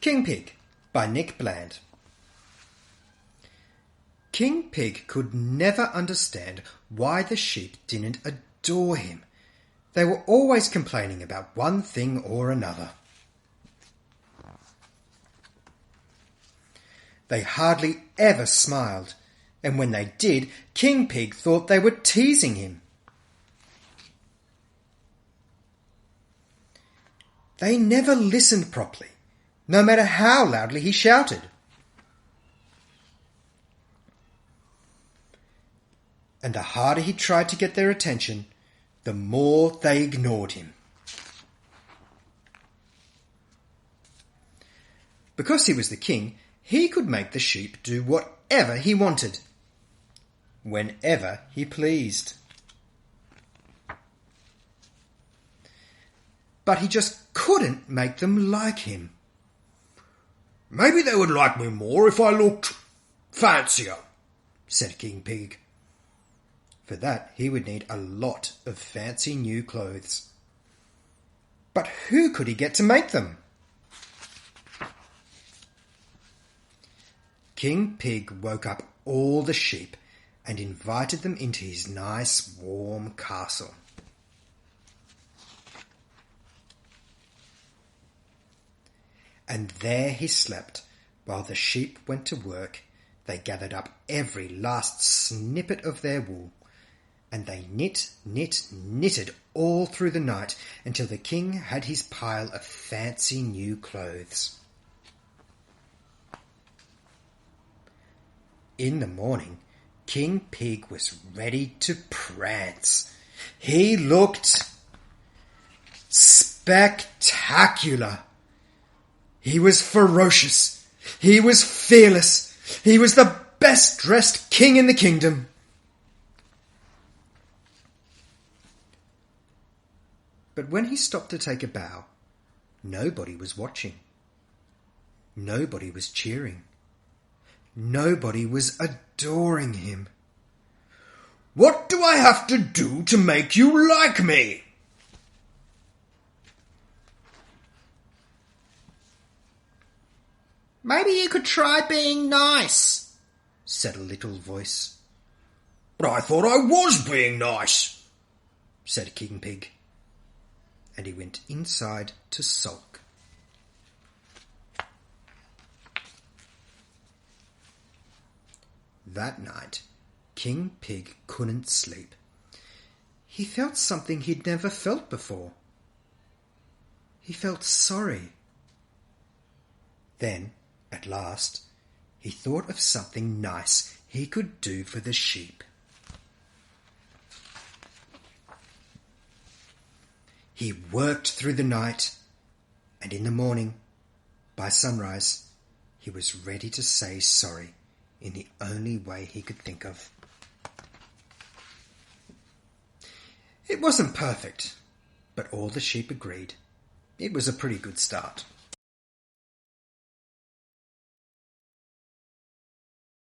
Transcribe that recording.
King Pig by Nick Bland. King Pig could never understand why the sheep didn't adore him. They were always complaining about one thing or another. They hardly ever smiled, and when they did, King Pig thought they were teasing him. They never listened properly, no matter how loudly he shouted. And the harder he tried to get their attention, the more they ignored him. Because he was the king, he could make the sheep do whatever he wanted, whenever he pleased. But he just couldn't make them like him. "Maybe they would like me more if I looked fancier," said King Pig. For that he would need a lot of fancy new clothes. But who could he get to make them? King Pig woke up all the sheep and invited them into his nice warm castle. And there he slept while the sheep went to work. They gathered up every last snippet of their wool, and they knitted all through the night until the king had his pile of fancy new clothes. In the morning, King Pig was ready to prance. He looked spectacular. He was ferocious. He was fearless. He was the best-dressed king in the kingdom. But when he stopped to take a bow, nobody was watching. Nobody was cheering. Nobody was adoring him. "What do I have to do to make you like me?" "Maybe you could try being nice," said a little voice. "But I thought I was being nice," said King Pig. And he went inside to sulk. That night, King Pig couldn't sleep. He felt something he'd never felt before. He felt sorry. Then, at last, he thought of something nice he could do for the sheep. He worked through the night, and in the morning, by sunrise, he was ready to say sorry in the only way he could think of. It wasn't perfect, but all the sheep agreed it was a pretty good start.